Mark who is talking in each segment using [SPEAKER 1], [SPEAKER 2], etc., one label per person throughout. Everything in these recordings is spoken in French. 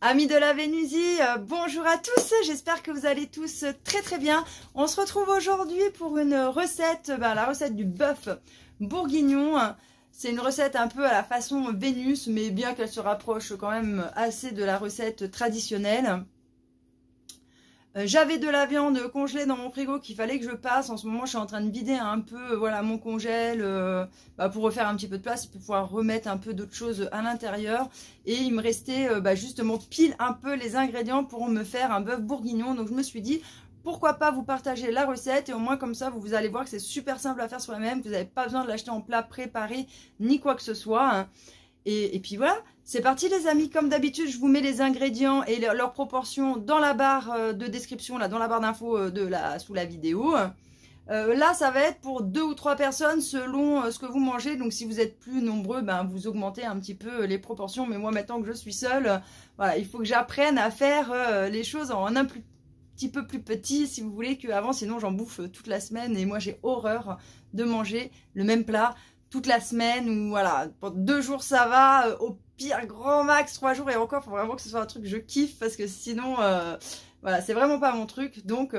[SPEAKER 1] Amis de la Vénusie, bonjour à tous, j'espère que vous allez tous très très bien. On se retrouve aujourd'hui pour une recette, la recette du bœuf bourguignon. C'est une recette un peu à la façon Vénus, mais bien qu'elle se rapproche quand même assez de la recette traditionnelle. J'avais de la viande congelée dans mon frigo qu'il fallait que je passe. En ce moment, je suis en train de vider un peu mon congèle pour refaire un petit peu de place, pour pouvoir remettre un peu d'autres choses à l'intérieur. Et il me restait justement pile un peu les ingrédients pour me faire un bœuf bourguignon. Donc je me suis dit, pourquoi pas vous partager la recette, et au moins comme ça, vous allez voir que c'est super simple à faire soi-même, que vous n'avez pas besoin de l'acheter en plat préparé, ni quoi que ce soit, hein. Et puis voilà, c'est parti les amis. Comme d'habitude, je vous mets les ingrédients et leurs proportions dans la barre de description, là, dans la barre d'infos sous la vidéo. Là, ça va être pour 2 ou 3 personnes selon ce que vous mangez. Donc, si vous êtes plus nombreux, vous augmentez un petit peu les proportions. Mais moi, maintenant que je suis seule, voilà, il faut que j'apprenne à faire les choses en un petit peu plus petit, si vous voulez, qu'avant. Sinon, j'en bouffe toute la semaine. Et moi, j'ai horreur de manger le même plat toute la semaine, ou voilà, pour 2 jours ça va, au pire grand max 3 jours, et encore faut vraiment que ce soit un truc que je kiffe, parce que sinon voilà, c'est vraiment pas mon truc. Donc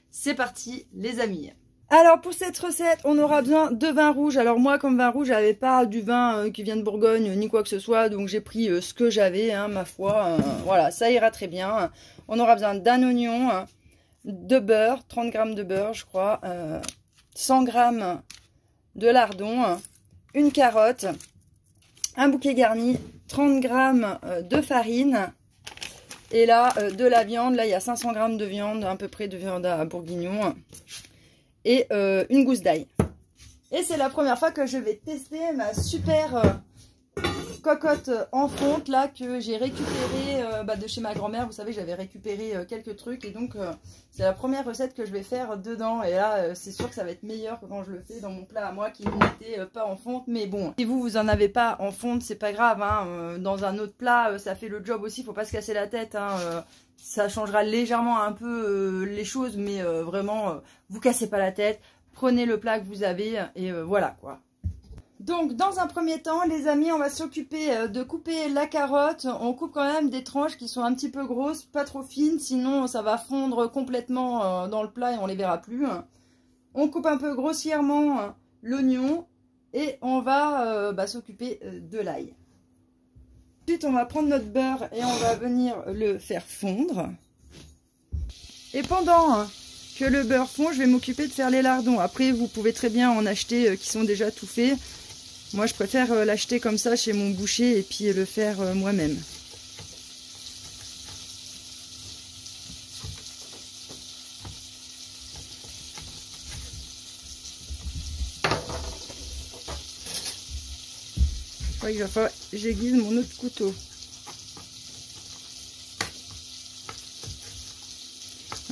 [SPEAKER 1] c'est parti les amis. Alors pour cette recette, on aura besoin de vin rouge. Alors moi, comme vin rouge, j'avais pas du vin qui vient de Bourgogne ni quoi que ce soit, donc j'ai pris ce que j'avais, hein, ma foi, voilà, ça ira très bien. On aura besoin d'un oignon, de beurre, 30 g de beurre je crois, 100 g de lardon, une carotte, un bouquet garni, 30 g de farine, et là de la viande. Là il y a 500 g de viande, à peu près, de viande à bourguignon, et une gousse d'ail. Et c'est la première fois que je vais tester ma super cocotte en fonte là, que j'ai récupérée de chez ma grand-mère. Vous savez, j'avais récupéré quelques trucs, et donc c'est la première recette que je vais faire dedans. Et là c'est sûr que ça va être meilleur que quand je le fais dans mon plat à moi, qui n'était pas en fonte. Mais bon, si vous en avez pas en fonte, c'est pas grave, hein. Dans un autre plat ça fait le job aussi, faut pas se casser la tête, hein. Ça changera légèrement un peu les choses, mais vraiment vous cassez pas la tête, prenez le plat que vous avez, et voilà quoi. Donc dans un premier temps les amis, on va s'occuper de couper la carotte. On coupe quand même des tranches qui sont un petit peu grosses, pas trop fines, sinon ça va fondre complètement dans le plat et on les verra plus. On coupe un peu grossièrement l'oignon, et on va s'occuper de l'ail. Ensuite on va prendre notre beurre et on va venir le faire fondre. Et pendant que le beurre fond, je vais m'occuper de faire les lardons. Après vous pouvez très bien en acheter qui sont déjà tout faits. Moi, je préfère l'acheter comme ça chez mon boucher et puis le faire moi-même. Je crois qu'il va falloir que j'aiguise mon autre couteau.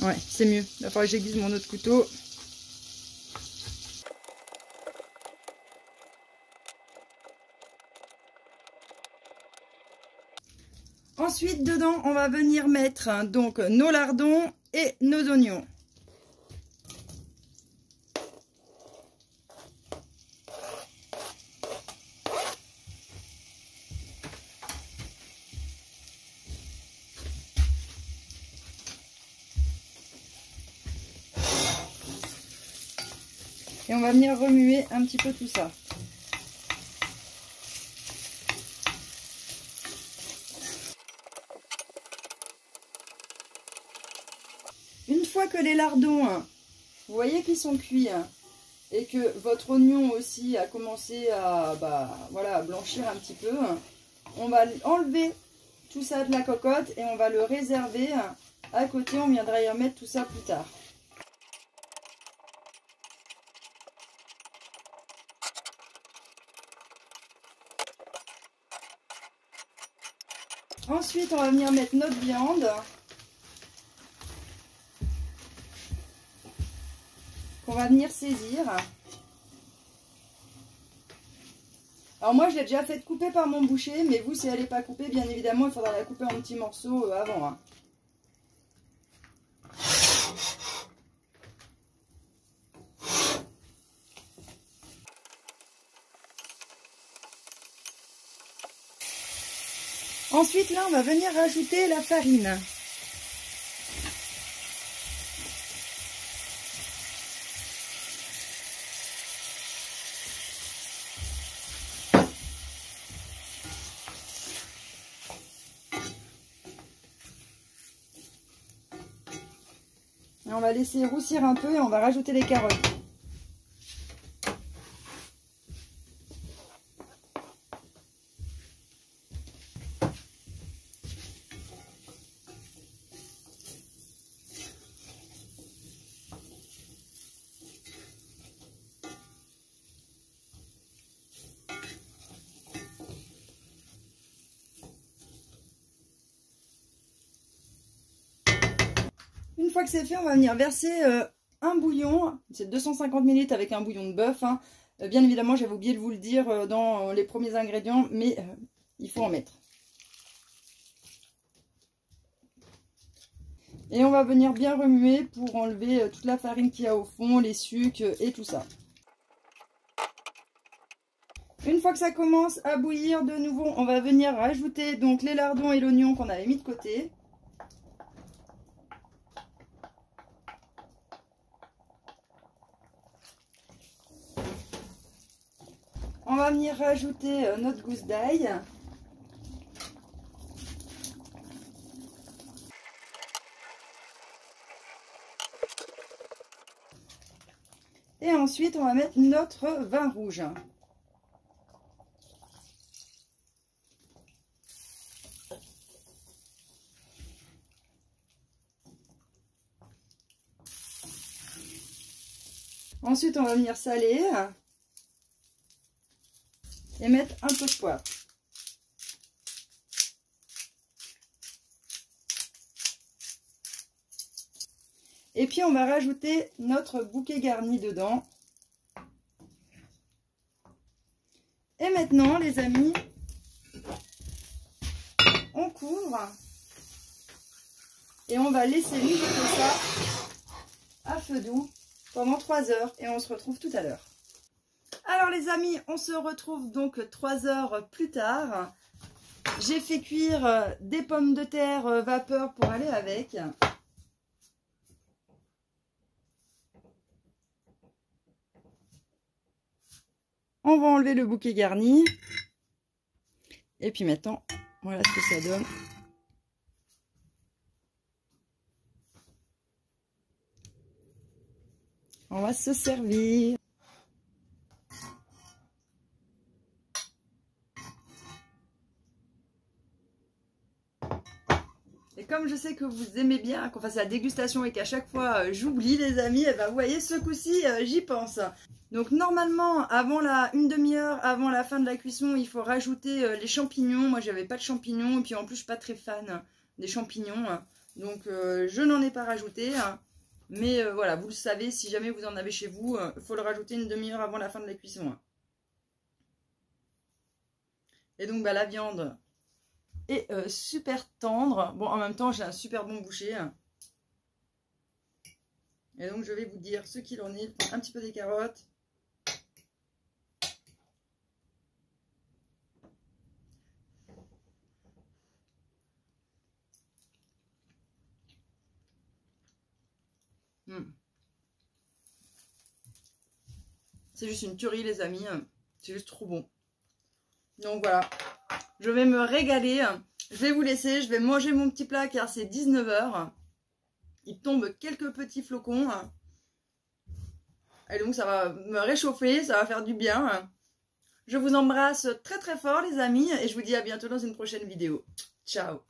[SPEAKER 1] Ouais, c'est mieux. Il va falloir que j'aiguise mon autre couteau. Ensuite, dedans, on va venir mettre donc nos lardons et nos oignons. Et on va venir remuer un petit peu tout ça. Une fois que les lardons, vous voyez qu'ils sont cuits, et que votre oignon aussi a commencé à, à blanchir un petit peu, on va enlever tout ça de la cocotte et on va le réserver à côté. On viendra y remettre tout ça plus tard. Ensuite, on va venir mettre notre viande, qu'on va venir saisir. Alors moi, je l'ai déjà fait couper par mon boucher, mais vous, si elle n'est pas coupée, bien évidemment, il faudra la couper en petits morceaux avant. Ensuite, là, on va venir rajouter la farine. Et on va laisser roussir un peu et on va rajouter les carottes. Une fois que c'est fait, on va venir verser un bouillon. C'est 250 ml avec un bouillon de bœuf. Hein. Bien évidemment, j'avais oublié de vous le dire dans les premiers ingrédients, mais il faut en mettre. Et on va venir bien remuer pour enlever toute la farine qu'il y a au fond, les sucres et tout ça. Une fois que ça commence à bouillir de nouveau, on va venir rajouter donc les lardons et l'oignon qu'on avait mis de côté. On va venir rajouter notre gousse d'ail. Et ensuite, on va mettre notre vin rouge. Ensuite, on va venir saler. Et mettre un peu de poivre. Et puis on va rajouter notre bouquet garni dedans. Et maintenant les amis, on couvre. Et on va laisser mijoter ça à feu doux pendant 3 heures. Et on se retrouve tout à l'heure. Alors les amis, on se retrouve donc 3 heures plus tard. J'ai fait cuire des pommes de terre vapeur pour aller avec. On va enlever le bouquet garni. Et puis maintenant, voilà ce que ça donne. On va se servir. Et comme je sais que vous aimez bien qu'on fasse la dégustation et qu'à chaque fois j'oublie les amis, et ben vous voyez, ce coup-ci j'y pense. Donc normalement, avant une demi-heure avant la fin de la cuisson, il faut rajouter les champignons. Moi j'avais pas de champignons et puis en plus je suis pas très fan des champignons. Donc je n'en ai pas rajouté. Mais voilà, vous le savez, si jamais vous en avez chez vous, il faut le rajouter une demi-heure avant la fin de la cuisson. Et donc bah, la viande est super tendre. Bon, en même temps, j'ai un super bon boucher. Et donc, je vais vous dire ce qu'il en est. Un petit peu des carottes. C'est juste une tuerie, les amis. C'est juste trop bon. Donc voilà, je vais me régaler. Je vais vous laisser, je vais manger mon petit plat car c'est 19 h. Il tombe quelques petits flocons. Et donc ça va me réchauffer, ça va faire du bien. Je vous embrasse très très fort les amis et je vous dis à bientôt dans une prochaine vidéo. Ciao!